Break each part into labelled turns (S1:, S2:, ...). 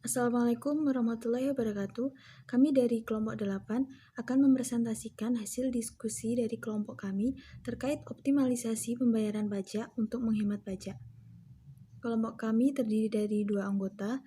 S1: Assalamualaikum warahmatullahi wabarakatuh. Kami dari kelompok 8 akan mempresentasikan hasil diskusi dari kelompok kami terkait optimalisasi pembayaran pajak untuk menghemat pajak. Kelompok kami terdiri dari 2 anggota.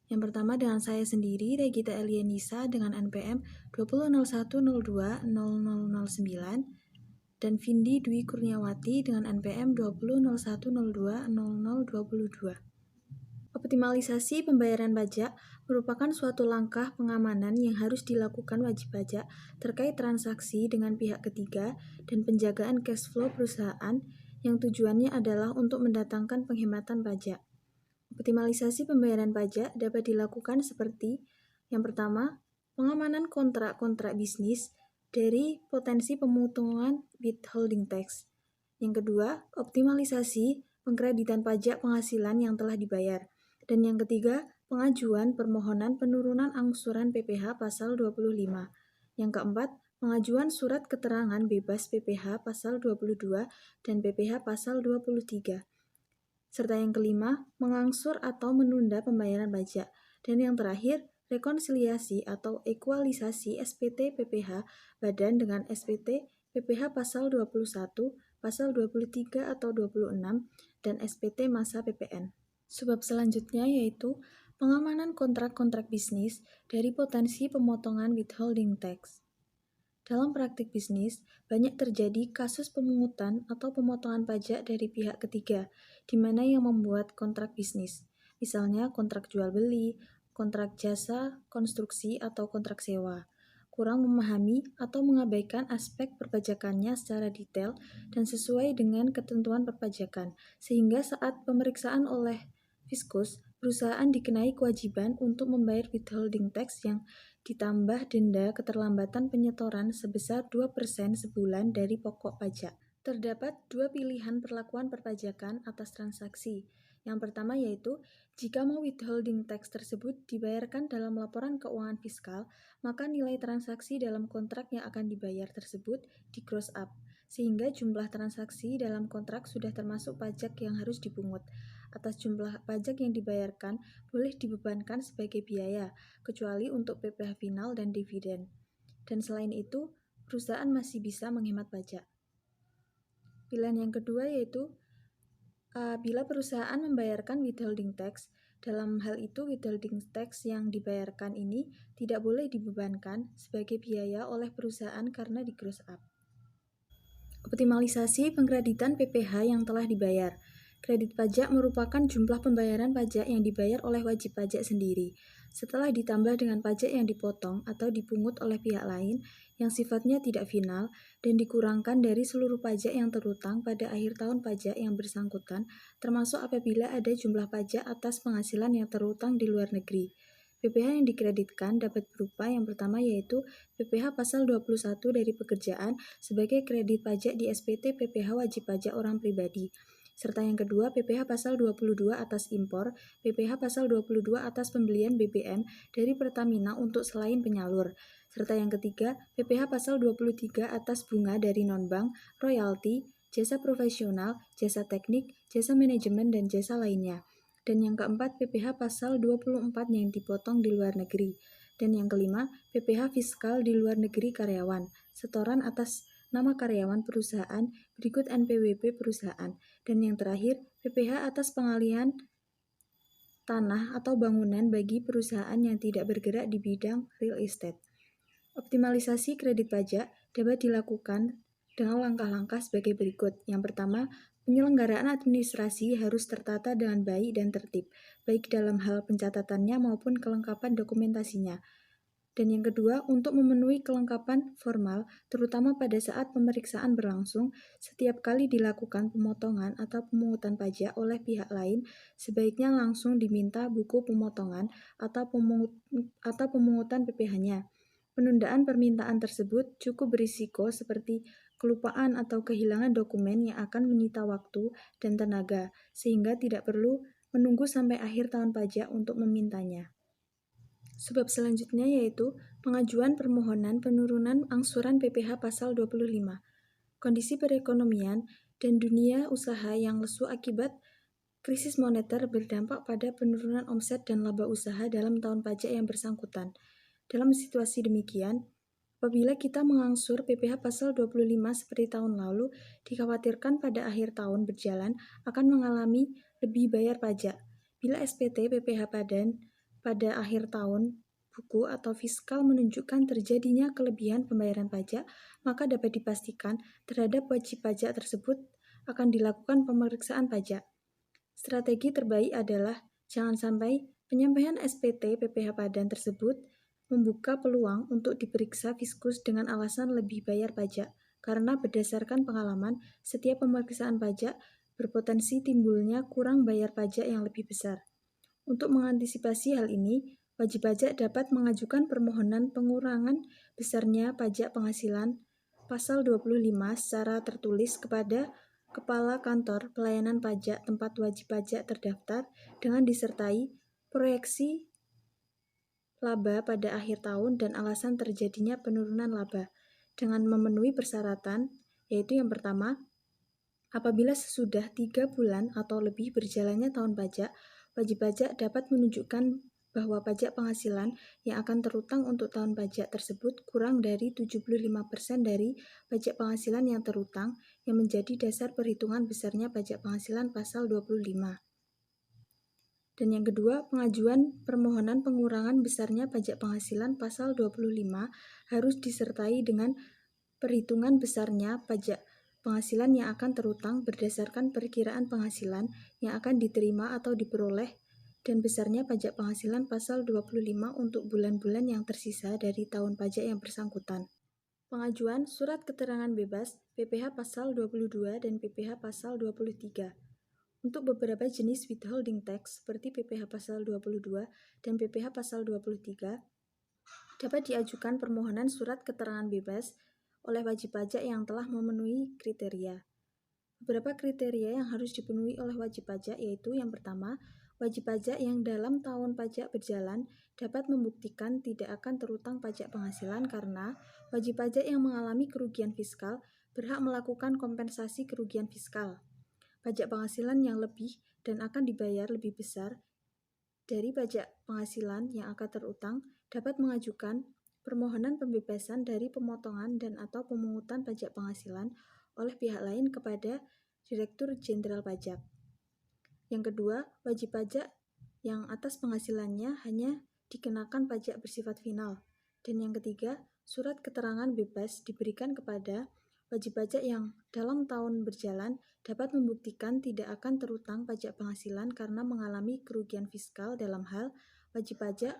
S1: Yang pertama dengan saya sendiri, Regita Elianisa dengan NPM 2001020009 dan Vindi Dwi Kurniawati dengan NPM 2001020022. Optimalisasi pembayaran pajak merupakan suatu langkah pengamanan yang harus dilakukan wajib pajak terkait transaksi dengan pihak ketiga dan penjagaan cash flow perusahaan yang tujuannya adalah untuk mendatangkan penghematan pajak. Optimalisasi pembayaran pajak dapat dilakukan seperti yang pertama, pengamanan kontrak-kontrak bisnis dari potensi pemotongan withholding tax. Yang kedua, optimalisasi pengkreditan pajak penghasilan yang telah dibayar. Dan yang ketiga, pengajuan permohonan penurunan angsuran PPh pasal 25. Yang keempat, pengajuan surat keterangan bebas PPh pasal 22 dan PPh pasal 23. Serta yang kelima, mengangsur atau menunda pembayaran pajak. Dan yang terakhir, rekonsiliasi atau ekualisasi SPT PPh badan dengan SPT PPh pasal 21, pasal 23 atau 26, dan SPT masa PPN. Sebab selanjutnya yaitu pengamanan kontrak-kontrak bisnis dari potensi pemotongan withholding tax. Dalam praktik bisnis, banyak terjadi kasus pemungutan atau pemotongan pajak dari pihak ketiga, di mana yang membuat kontrak bisnis, misalnya kontrak jual beli, kontrak jasa, konstruksi, atau kontrak sewa, kurang memahami atau mengabaikan aspek perpajakannya secara detail dan sesuai dengan ketentuan perpajakan, sehingga saat pemeriksaan oleh Fiskus, perusahaan dikenai kewajiban untuk membayar withholding tax yang ditambah denda keterlambatan penyetoran sebesar 2% sebulan dari pokok pajak. Terdapat dua pilihan perlakuan perpajakan atas transaksi. Yang pertama yaitu, jika mau withholding tax tersebut dibayarkan dalam laporan keuangan fiskal, maka nilai transaksi dalam kontrak yang akan dibayar tersebut di gross up, sehingga jumlah transaksi dalam kontrak sudah termasuk pajak yang harus dipungut. Atas jumlah pajak yang dibayarkan boleh dibebankan sebagai biaya, kecuali untuk PPh final dan dividen. Dan selain itu, perusahaan masih bisa menghemat pajak. Pilihan yang kedua yaitu, bila perusahaan membayarkan withholding tax, dalam hal itu withholding tax yang dibayarkan ini tidak boleh dibebankan sebagai biaya oleh perusahaan karena di gross up. Optimalisasi pengkreditan PPh yang telah dibayar. Kredit pajak merupakan jumlah pembayaran pajak yang dibayar oleh wajib pajak sendiri, setelah ditambah dengan pajak yang dipotong atau dipungut oleh pihak lain yang sifatnya tidak final dan dikurangkan dari seluruh pajak yang terutang pada akhir tahun pajak yang bersangkutan, termasuk apabila ada jumlah pajak atas penghasilan yang terutang di luar negeri. PPh yang dikreditkan dapat berupa yang pertama yaitu PPh pasal 21 dari pekerjaan sebagai kredit pajak di SPT PPh wajib pajak orang pribadi. Serta yang kedua, PPh pasal 22 atas impor, PPh pasal 22 atas pembelian BBM dari Pertamina untuk selain penyalur. Serta yang ketiga, PPh pasal 23 atas bunga dari non-bank, royalti, jasa profesional, jasa teknik, jasa manajemen, dan jasa lainnya. Dan yang keempat, PPh pasal 24 yang dipotong di luar negeri. Dan yang kelima, PPh fiskal di luar negeri karyawan, setoran atas nama karyawan perusahaan berikut NPWP perusahaan, dan yang terakhir PPh atas pengalihan tanah atau bangunan bagi perusahaan yang tidak bergerak di bidang real estate. Optimalisasi kredit pajak dapat dilakukan dengan langkah-langkah sebagai berikut. Yang pertama, penyelenggaraan administrasi harus tertata dengan baik dan tertib, baik dalam hal pencatatannya maupun kelengkapan dokumentasinya. Dan yang kedua, untuk memenuhi kelengkapan formal, terutama pada saat pemeriksaan berlangsung, setiap kali dilakukan pemotongan atau pemungutan pajak oleh pihak lain, sebaiknya langsung diminta buku pemotongan atau pemungutan PPh-nya. Penundaan permintaan tersebut cukup berisiko seperti kelupaan atau kehilangan dokumen yang akan menyita waktu dan tenaga, sehingga tidak perlu menunggu sampai akhir tahun pajak untuk memintanya. Sebab selanjutnya yaitu pengajuan permohonan penurunan angsuran PPh pasal 25. Kondisi perekonomian dan dunia usaha yang lesu akibat Krisis moneter berdampak pada penurunan omset dan laba usaha dalam tahun pajak yang bersangkutan. Dalam situasi demikian, apabila kita mengangsur PPh pasal 25 seperti tahun lalu, dikhawatirkan pada akhir tahun berjalan akan mengalami lebih bayar pajak. Bila SPT PPh Badan pada akhir tahun buku atau fiskal menunjukkan terjadinya kelebihan pembayaran pajak, maka dapat dipastikan terhadap wajib pajak tersebut akan dilakukan pemeriksaan pajak. Strategi terbaik adalah jangan sampai penyampaian SPT PPh Badan tersebut membuka peluang untuk diperiksa Fiskus dengan alasan lebih bayar pajak, karena berdasarkan pengalaman, setiap pemeriksaan pajak berpotensi timbulnya kurang bayar pajak yang lebih besar. Untuk mengantisipasi hal ini, wajib pajak dapat mengajukan permohonan pengurangan besarnya pajak penghasilan pasal 25 secara tertulis kepada Kepala Kantor Pelayanan Pajak tempat wajib pajak terdaftar dengan disertai proyeksi laba pada akhir tahun dan alasan terjadinya penurunan laba dengan memenuhi persyaratan, yaitu yang pertama, apabila sesudah 3 bulan atau lebih berjalannya tahun pajak, wajib pajak dapat menunjukkan bahwa pajak penghasilan yang akan terutang untuk tahun pajak tersebut kurang dari 75% dari pajak penghasilan yang terutang yang menjadi dasar perhitungan besarnya pajak penghasilan pasal 25. Dan yang kedua, pengajuan permohonan pengurangan besarnya pajak penghasilan pasal 25 harus disertai dengan perhitungan besarnya pajak penghasilan yang akan terutang berdasarkan perkiraan penghasilan yang akan diterima atau diperoleh dan besarnya pajak penghasilan pasal 25 untuk bulan-bulan yang tersisa dari tahun pajak yang bersangkutan. Pengajuan surat keterangan bebas PPh pasal 22 dan PPh pasal 23. Untuk beberapa jenis withholding tax seperti PPh pasal 22 dan PPh pasal 23, dapat diajukan permohonan surat keterangan bebas oleh wajib pajak yang telah memenuhi kriteria. Beberapa kriteria yang harus dipenuhi oleh wajib pajak yaitu yang pertama, wajib pajak yang dalam tahun pajak berjalan dapat membuktikan tidak akan terutang pajak penghasilan karena wajib pajak yang mengalami kerugian fiskal berhak melakukan kompensasi kerugian fiskal. Pajak penghasilan yang lebih dan akan dibayar lebih besar dari pajak penghasilan yang akan terutang dapat mengajukan permohonan pembebasan dari pemotongan dan atau pemungutan pajak penghasilan oleh pihak lain kepada Direktur Jenderal Pajak. Yang kedua, wajib pajak yang atas penghasilannya hanya dikenakan pajak bersifat final. Dan yang ketiga, surat keterangan bebas diberikan kepada wajib pajak yang dalam tahun berjalan dapat membuktikan tidak akan terutang pajak penghasilan karena mengalami kerugian fiskal dalam hal wajib pajak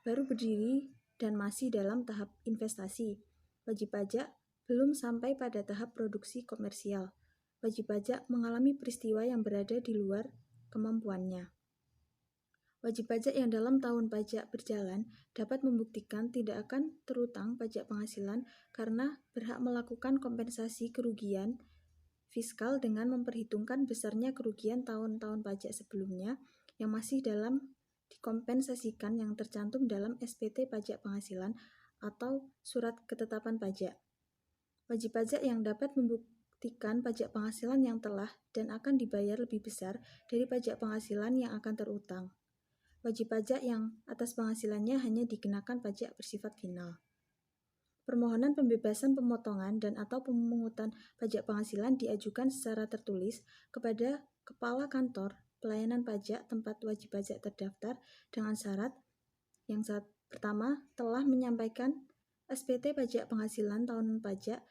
S1: baru berdiri dan masih dalam tahap investasi. Wajib pajak belum sampai pada tahap produksi komersial. Wajib pajak mengalami peristiwa yang berada di luar kemampuannya. Wajib pajak yang dalam tahun pajak berjalan dapat membuktikan tidak akan terutang pajak penghasilan karena berhak melakukan kompensasi kerugian fiskal dengan memperhitungkan besarnya kerugian tahun-tahun pajak sebelumnya yang masih dalam dikompensasikan yang tercantum dalam SPT pajak penghasilan atau surat ketetapan pajak. Wajib pajak yang dapat membuktikan pajak penghasilan yang telah dan akan dibayar lebih besar dari pajak penghasilan yang akan terutang. Wajib pajak yang atas penghasilannya hanya dikenakan pajak bersifat final. Permohonan pembebasan pemotongan dan atau pemungutan pajak penghasilan diajukan secara tertulis kepada Kepala Kantor Pelayanan Pajak tempat wajib pajak terdaftar dengan syarat yang pertama telah menyampaikan SPT pajak penghasilan tahun pajak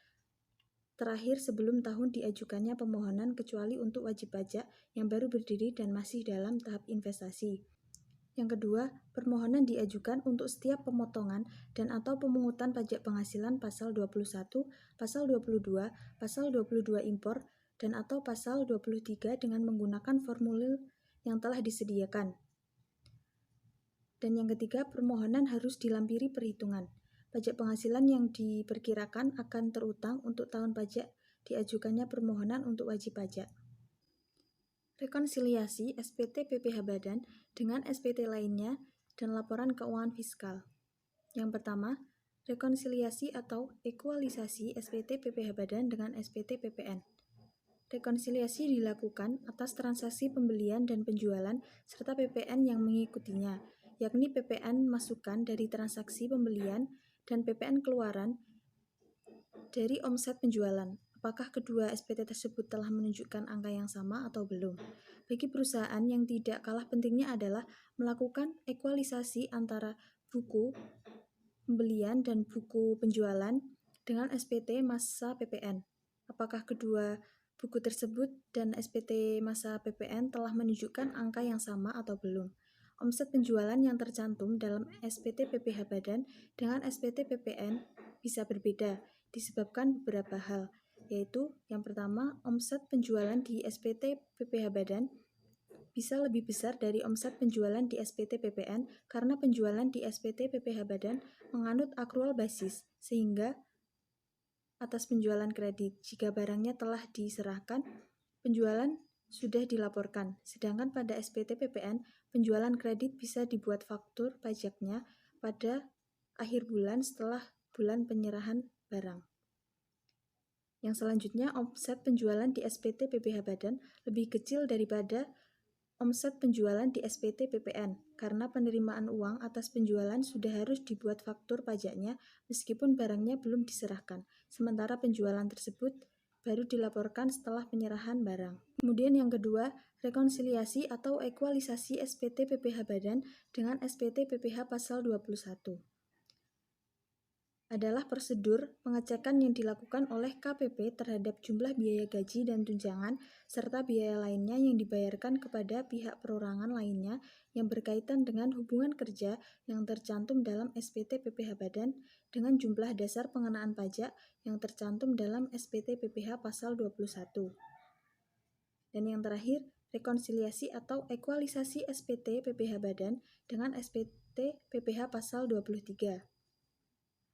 S1: terakhir sebelum tahun diajukannya pemohonan kecuali untuk wajib pajak yang baru berdiri dan masih dalam tahap investasi. Yang kedua, permohonan diajukan untuk setiap pemotongan dan atau pemungutan pajak penghasilan pasal 21, pasal 22, pasal 22 impor, dan atau pasal 23 dengan menggunakan formulir yang telah disediakan. Dan yang ketiga, permohonan harus dilampiri perhitungan. Pajak penghasilan yang diperkirakan akan terutang untuk tahun pajak diajukannya permohonan untuk wajib pajak. Rekonsiliasi SPT PPh Badan dengan SPT lainnya dan laporan keuangan fiskal. Yang pertama, rekonsiliasi atau ekualisasi SPT PPh Badan dengan SPT PPN. rekonsiliasi dilakukan atas transaksi pembelian dan penjualan serta PPN yang mengikutinya, yakni PPN masukan dari transaksi pembelian dan PPN keluaran dari omset penjualan. Apakah kedua SPT tersebut telah menunjukkan angka yang sama atau belum? Bagi perusahaan yang tidak kalah pentingnya adalah melakukan ekualisasi antara buku pembelian dan buku penjualan dengan SPT masa PPN. Apakah kedua buku tersebut dan SPT masa PPN telah menunjukkan angka yang sama atau belum? Omset penjualan yang tercantum dalam SPT PPh Badan dengan SPT PPN bisa berbeda disebabkan beberapa hal, yaitu yang pertama, omset penjualan di SPT PPh Badan bisa lebih besar dari omset penjualan di SPT PPN karena penjualan di SPT PPh Badan menganut akrual basis, sehingga atas penjualan kredit, jika barangnya telah diserahkan, penjualan sudah dilaporkan. Sedangkan pada SPT PPN, penjualan kredit bisa dibuat faktur pajaknya pada akhir bulan setelah bulan penyerahan barang. Yang selanjutnya, omset penjualan di SPT PPh Badan lebih kecil daripada omset penjualan di SPT PPN karena penerimaan uang atas penjualan sudah harus dibuat faktur pajaknya meskipun barangnya belum diserahkan, sementara penjualan tersebut baru dilaporkan setelah penyerahan barang. Kemudian yang kedua, rekonsiliasi atau ekualisasi SPT PPh Badan dengan SPT PPh Pasal 21 adalah prosedur pengecekan yang dilakukan oleh KPP terhadap jumlah biaya gaji dan tunjangan serta biaya lainnya yang dibayarkan kepada pihak perorangan lainnya yang berkaitan dengan hubungan kerja yang tercantum dalam SPT PPh Badan dengan jumlah dasar pengenaan pajak yang tercantum dalam SPT PPh Pasal 21. Dan yang terakhir, rekonsiliasi atau ekualisasi SPT PPh Badan dengan SPT PPh Pasal 23.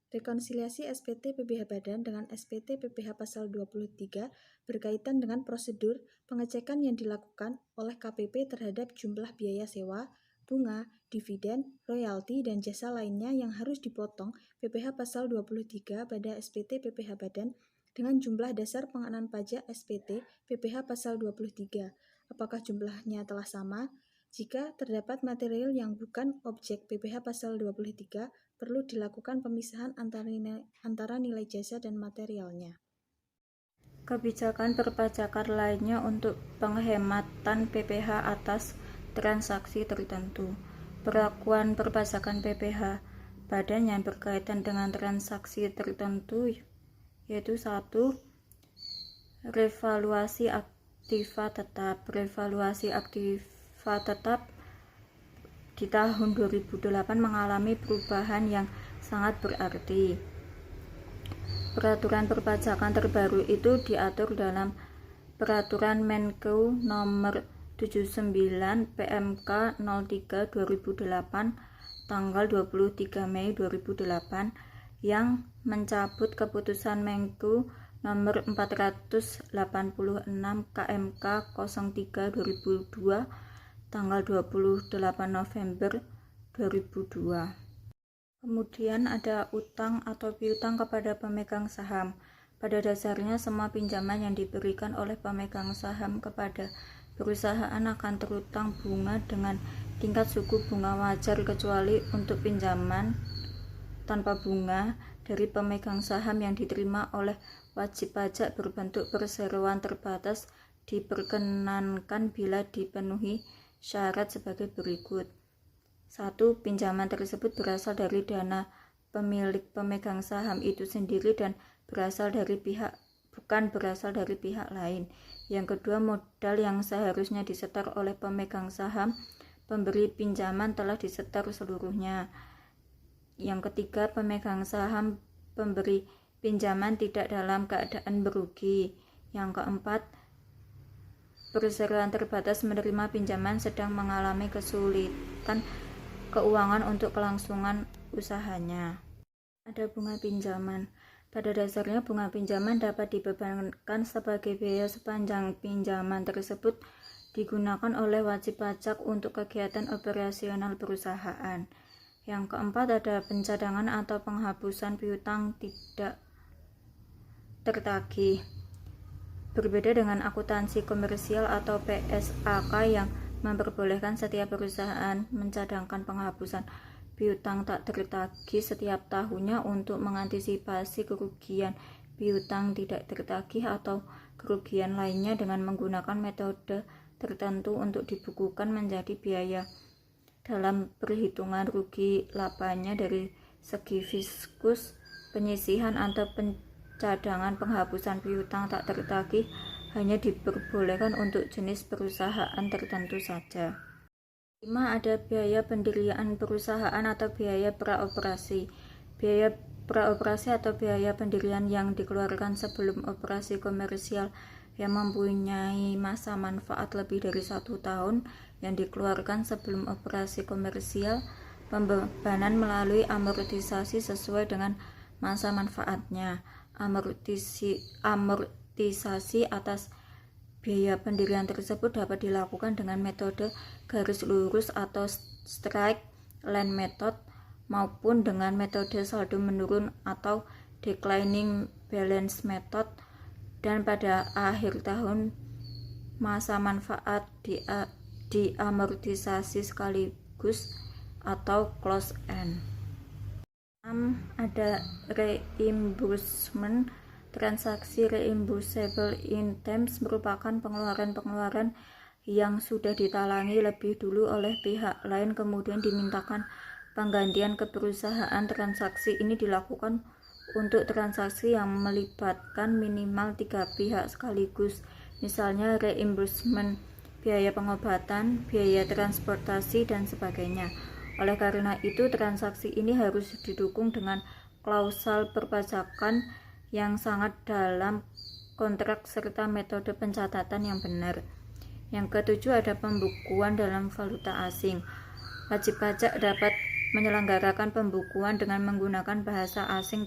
S1: Rekonsiliasi SPT PPh Badan dengan SPT PPh Pasal 23 berkaitan dengan prosedur pengecekan yang dilakukan oleh KPP terhadap jumlah biaya sewa, bunga, dividen, royalti, dan jasa lainnya yang harus dipotong PPh Pasal 23 pada SPT PPh Badan dengan jumlah dasar pengenaan pajak SPT PPh Pasal 23. Apakah jumlahnya telah sama? Jika terdapat material yang bukan objek PPh Pasal 23, perlu dilakukan pemisahan antara nilai jasa dan materialnya.
S2: Kebijakan perpajakan lainnya untuk penghematan PPh atas transaksi tertentu. Perlakuan perpajakan PPh Badan yang berkaitan dengan transaksi tertentu yaitu 1. Revaluasi aktiva tetap. Revaluasi aktiva tetap di tahun 2008 mengalami perubahan yang sangat berarti. Peraturan perpajakan terbaru itu diatur dalam Peraturan Menko Nomor 79 PMK 03 2008 tanggal 23 Mei 2008 yang mencabut keputusan Menko Nomor 486 KMK 03 2002 tanggal 28 November 2002. Kemudian ada utang atau piutang kepada pemegang saham. Pada dasarnya semua pinjaman yang diberikan oleh pemegang saham kepada perusahaan akan terutang bunga dengan tingkat suku bunga wajar kecuali untuk pinjaman tanpa bunga dari pemegang saham yang diterima oleh wajib pajak berbentuk perseroan terbatas diperkenankan bila dipenuhi syarat sebagai berikut. 1. Pinjaman tersebut berasal dari dana pemilik pemegang saham itu sendiri dan bukan berasal dari pihak lain. Yang kedua, modal yang seharusnya disetor oleh pemegang saham pemberi pinjaman telah disetor seluruhnya. Yang ketiga, pemegang saham pemberi pinjaman tidak dalam keadaan merugi. Yang keempat, perseroan terbatas menerima pinjaman sedang mengalami kesulitan keuangan untuk kelangsungan usahanya. Ada bunga pinjaman. Pada dasarnya bunga pinjaman dapat dibebankan sebagai biaya sepanjang pinjaman tersebut digunakan oleh wajib pajak untuk kegiatan operasional perusahaan. Yang keempat ada pencadangan atau penghapusan piutang tidak tertagih. Berbeda dengan akuntansi komersial atau PSAK yang memperbolehkan setiap perusahaan mencadangkan penghapusan piutang tak tertagih setiap tahunnya untuk mengantisipasi kerugian piutang tidak tertagih atau kerugian lainnya dengan menggunakan metode tertentu untuk dibukukan menjadi biaya dalam perhitungan rugi labanya. Dari segi fiskus, penyisihan atau pencadangan penghapusan piutang tak tertagih hanya diperbolehkan untuk jenis perusahaan tertentu saja. 5. Ada biaya pendirian perusahaan atau biaya praoperasi. Biaya praoperasi atau biaya pendirian yang dikeluarkan sebelum operasi komersial yang mempunyai masa manfaat lebih dari 1 tahun yang dikeluarkan sebelum operasi komersial, pembebanan melalui amortisasi sesuai dengan masa manfaatnya. Amortisasi atas biaya pendirian tersebut dapat dilakukan dengan metode garis lurus atau straight line method maupun dengan metode saldo menurun atau declining balance method, dan pada akhir tahun masa manfaat diamortisasi sekaligus atau close end. 6. Ada reimbursement. Transaksi reimbursable items merupakan pengeluaran-pengeluaran yang sudah ditalangi lebih dulu oleh pihak lain kemudian dimintakan penggantian ke perusahaan. Transaksi ini dilakukan untuk transaksi yang melibatkan minimal 3 pihak sekaligus, misalnya reimbursement biaya pengobatan, biaya transportasi, dan sebagainya. Oleh karena itu, transaksi ini harus didukung dengan klausal perpajakan yang sangat dalam kontrak serta metode pencatatan yang benar. Yang ketujuh, ada pembukuan dalam valuta asing. Wajib pajak dapat menyelenggarakan pembukuan dengan menggunakan bahasa asing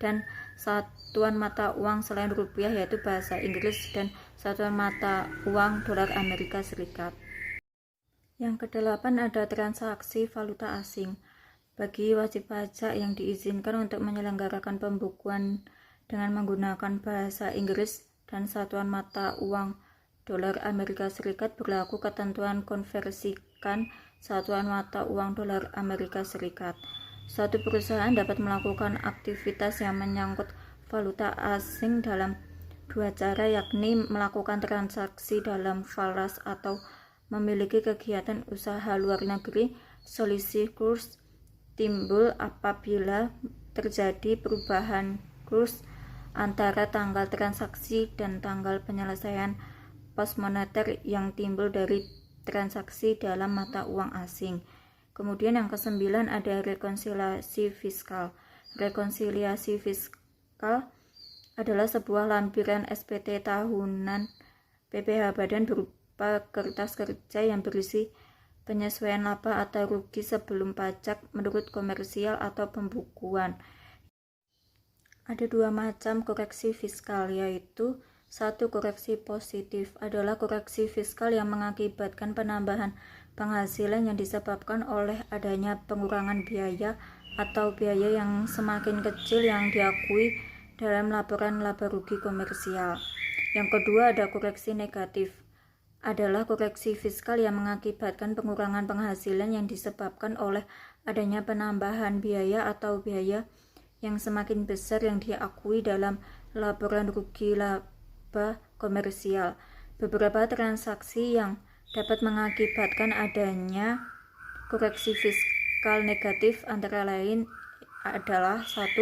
S2: dan satuan mata uang selain rupiah, yaitu bahasa Inggris dan satuan mata uang dolar Amerika Serikat. Yang kedelapan, ada transaksi valuta asing. Bagi wajib pajak yang diizinkan untuk menyelenggarakan pembukuan dengan menggunakan bahasa Inggris dan satuan mata uang dolar Amerika Serikat, berlaku ketentuan konversikan satuan mata uang dolar Amerika Serikat. Suatu perusahaan dapat melakukan aktivitas yang menyangkut valuta asing dalam 2 cara, yakni melakukan transaksi dalam falas atau memiliki kegiatan usaha luar negeri. Selisih kurs timbul apabila terjadi perubahan kurs antara tanggal transaksi dan tanggal penyelesaian pos moneter yang timbul dari transaksi dalam mata uang asing. Kemudian yang ke-9, ada rekonsiliasi fiskal. Rekonsiliasi fiskal adalah sebuah lampiran SPT tahunan PPh Badan berupa kertas kerja yang berisi penyesuaian laba atau rugi sebelum pajak menurut komersial atau pembukuan. Ada 2 macam koreksi fiskal, yaitu 1. Koreksi positif adalah koreksi fiskal yang mengakibatkan penambahan penghasilan yang disebabkan oleh adanya pengurangan biaya atau biaya yang semakin kecil yang diakui dalam laporan laba rugi komersial. Yang kedua, ada koreksi negatif adalah koreksi fiskal yang mengakibatkan pengurangan penghasilan yang disebabkan oleh adanya penambahan biaya atau biaya yang semakin besar yang diakui dalam laporan rugi laba komersial. Beberapa transaksi yang dapat mengakibatkan adanya koreksi fiskal negatif antara lain adalah 1.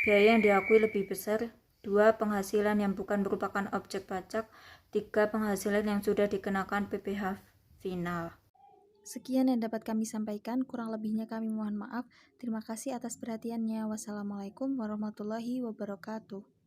S2: Biaya yang diakui lebih besar, 2. Penghasilan yang bukan merupakan objek pajak, 3. Penghasilan yang sudah dikenakan PPh final.
S1: Sekian yang dapat kami sampaikan, kurang lebihnya kami mohon maaf. Terima kasih atas perhatiannya. Wassalamualaikum warahmatullahi wabarakatuh.